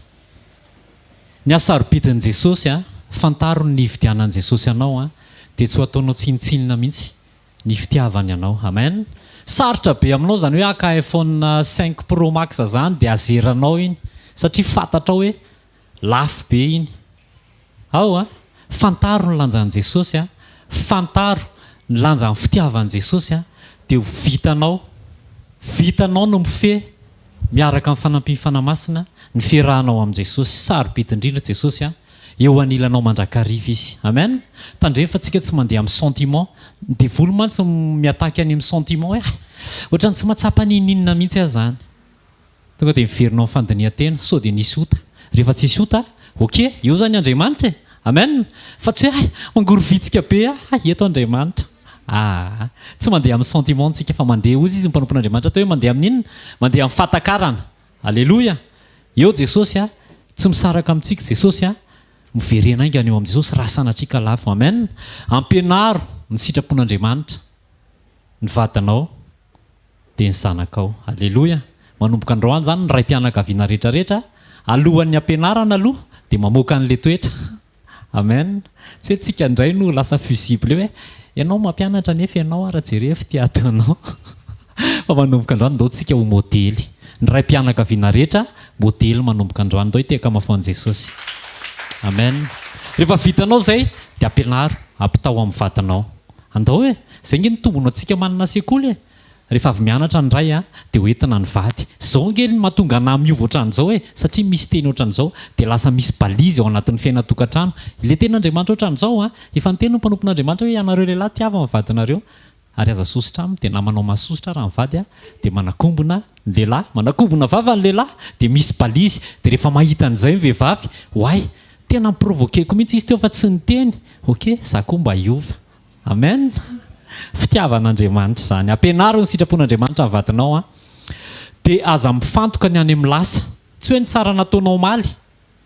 asarobidin'i Jesosy fantaro ny fidianan'i Jesosy anao de tsy ho ataonao tsinitsinina mihitsy ny fitiavany anao. Amen. Sarotra be aminao zany hoe aka iPhone 5 Pro Max zany de azeranao iny satria fantatrao hoe lafo be iny ao fantaro ny lanjan'i Jesosy fantaro ny lanjan'ny fitiavan'i Jesosy de vitanao no mifehy miaraka amin'ny fanampiny fanamasina ny fiarahanao amin'i Jesosy sarobidy indrindra Jesosy eo anilanao mandrakariva izy. Amen. Tandremo fa tsika tsy mandeha amin'ny sentiment de volo mantsy miataky any amin'ny sentiment ohatrany tsy mahatsapa ninina mihitsy zany tonga de miverinao fandinian-tena sao de nisy ota rehefa tsisy ota ok eo zany Andriamanitra amen fa tsy hoe mangorovitsika be eto Andriamanitra tsy mandeha amin'ny sentiment tsika fa mandeha ozy izy mpanompon'Andriamanitra teo hoe mandeha amin'inona mandeha amin'ny fatakarana. Alleluia. Eo Jesosy tsy misaraka amintsika Jesosy miverena aingany eo amin'ny Jesosy raha sanatrika lafo. Amen. Ampianaro ny sitrapon'Andriamanitra ny vatanao de ny zanakao. Alleluia. Manomboka androany zany ny ray mpianakaviana rehetrarehetra alohan'ny ampianarana aloha de mamoaka an'le toetra. Amen. Tsy hoe tsika indray no lasa fusible hoe ianao mampianatra nefa ianao raha jereo fitiatonao fa manomboka androany ndao tsika ho modely ny ray mpianakaviana rehetra modely manomboka androany ndao hiteka mafoan'i Jesosy. amen. Rehefa vitanao zay de ampianaro ampitao amin'ny vatanao. Andao hoe zay nge nitombona antsika manana sekoly e. Rehefa avy mianatra ny ray de hoentina ny vady. Zao nge ny mahatonga na miova ohatran'izao e, satria misy teny ohatran'izao de lasa misy balizy ao anatin'ny fiainatokantrano. Ile ten'Andriamanitra ohatran'izao efa ny teny ny mpanompon'Andriamanitra hoe ianareo lehilahy tiava amin'ny vadinareo. Ary aza sositra aminy de namanao masosotra raha mivady de manakombona ny lehilahy, manakombona vava ny lehilahy de misy balizy. De rehefa mahita an'izay ny vehivavy, hoay tena miprovokeko mihitsy izy teo fa tsy niteny. Ok, za koa mba hiova. Amen. Fitiavan'Andriamanitra zany. Ampianaro ny sitrapon'Andriamanitra ny vadinao de aza mifantoka ny any amin'ny lasa. Tsy hoe ny tsara nataonao maly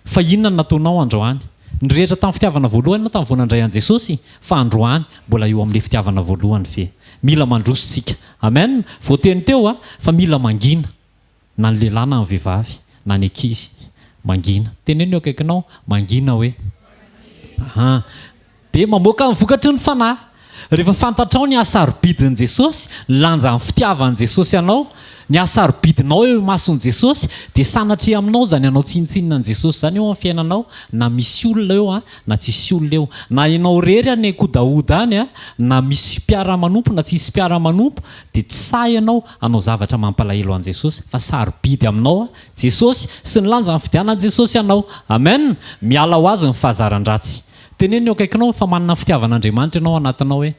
fa inona nataonao androany. Ny rehetra tamin'ny fitiavana voalohany na tamin'ny voanandray an' Jesosy fa androany mbola eo amin'ilay fitiavana voalohany fe. Mila mandrositsika. Amen. Voateny teo fa mila mangina na ny lehilahy na ny vehivavy na ny ankizy. Mangina. Teneno akaikinao mangina hoe. De mamoaka ny vokatry ny fanahy. Rehefa fantatrao ny asarobidin' Jesosy, lanja ny fitiavan'i Jesosy anao, ny asarobidinao eo mason'i Jesosy, de sanatria aminao zany anao tsinitsinina an' Jesosy zany eo amin'ny fiainanao, na misy olona eo na tsisy olona eo, na ianao rery any kodaoda any na misy mpiara-manompo na tsisy mpiara-manompo, de tsy say ianao anao zavatra mampalahelo an' Jesosy fa sarobidy aminao Jesosy sy ny lanja ny fidianan'i Jesosy anao. Amen. Miala ho azy ny fahazaran-dratsy. Teneno eo akaikinao fa manana fitiavan'Andriamanitra ianao anatinao hoe.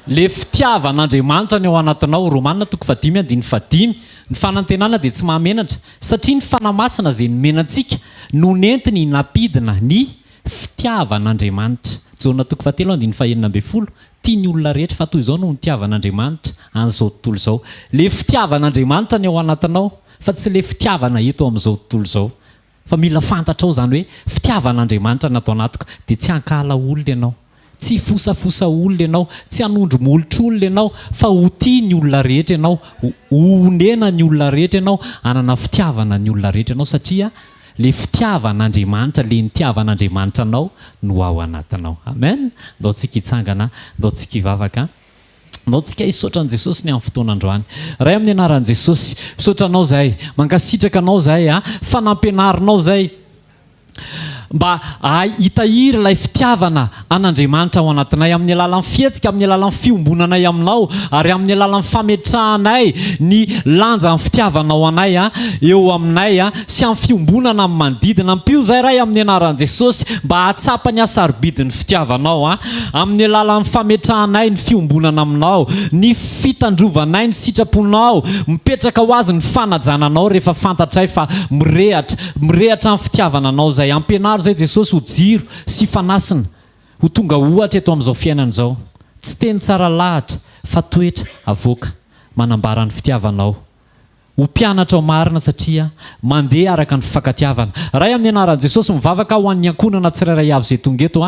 Le fitiavan'Andriamanitra ny ao anatinao, Romanina 5:5, ny fanantenana dia tsy mahamenatra satria ny fanamasina izay nomenantsika no nentiny napidina ny fitiavan'Andriamanitra. Jona 3:9 tia ny olona rehetra fa toy izao no nitiavan'Andriamanitra an'izao tontolo izao. Le fitiavan'Andriamanitra ny ao anatinao fa tsy le fitiavana eto amin'izao tontolo izao. Fa mila fantatrao zany hoe fitiavan'Andriamanitra natao anatiko dia tsy hankala olona ianao, tsy fosafosa olona ianao, tsy hanondro molotra olona ianao, fa ho tia ny olona rehetra ianao, ho onena ny olona rehetra ianao, hanana fitiavana ny olona rehetra ianao satria le fitiavan'Andriamanitra, le nitiavan'Andriamanitra anao no ao anatinao. Amen. Ndao tsika hitsangana, ndao tsika hivavaka. Ndao tsika hisaotra an' Jesosy ny amin'ny fotoana androany. Ray amin'ny anaran'i Jesosy, misaotra anao zahay, mankasitraka anao zahay fa nampianarinao zay mba hitahiry ilay fitiavana an'Andriamanitra ao anatinay amin'ny alalan'ny fihetsika, amin'ny alalan'ny fiombonanay aminao, ary amin'ny alalan'ny fametrahanay ny lanja ny fitiavanao anay eo aminay sy amin'ny fiombonana amin'ny manodidina. Ampio zay ray amin'ny anaran'i Jesosy mba hatsapa ny asarobidin'ny fitiavanao amin'ny alalan'ny fametrahanay ny fiombonana aminao, ny fitandrovanay ny sitraponao, mipetraka ho azy ny fanajananao rehefa fantatray fa mirehatra ny fitiavana anao zay. Ampianaro zay Jesosy ho jiro sy fanasina, ho tonga ohatra eto amin'izao fiainana izao. Tsy teny tsara lahatra fa toetra avoaka manambara ny fitiavanao. Ho mpianatra ao marina satria mandeha araka ny fifankatiavana. Ray amin'ny anaran'i Jesosy mivavaka ho an'ny ankonana tsirairay avy izay tonga eto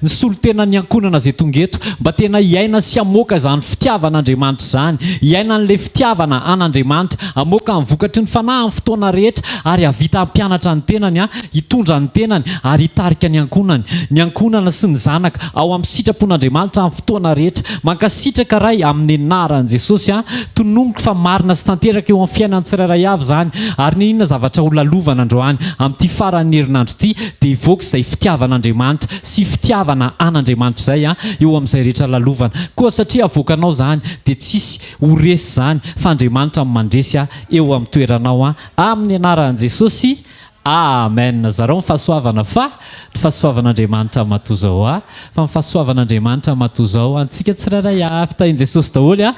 ny solotena ny ankonana izay tonga eto mba tena hiaina sy hamoaka izany fitiavan'Andriamanitra izany, hiaina an'ilay fitiavana an'Andriamanitra, hamoaka ny vokatry ny fanahy amin'ny fotoana rehetra ary havita hampianatra ny tenany, hitondra ny tenany ary hitarika ny ankonana sy ny zanaka ao amin'ny sitrapon'Andriamanitra amin'ny fotoana rehetra. Mankasitraka ray amin'ny anaran'i Jesosy tononiko fa marina sy tanteraka eo amin'ny fiainana tsirairay avy zany, ary ny inona zavatra ho lalovana androany amin'ity faran'ny herinandro ity dia hivoaka izay fitiavan'Andriamanitra sy fitiavana an'Andriamanitra zay eo amin'izay rehetra lalovana. Koa satria avoakanao zany dia tsisy ho resy zany fa Andriamanitra mandresy eo amin'ny toeranao amin'ny anaran'i Jesosy. Amen. Zareo mifahasoavana fa ny fahasoavan'Andriamanitra matoa zao fa ny fahasoavan'Andriamanitra matoa zao antsika tsirairay avy tahin' Jesosy daholo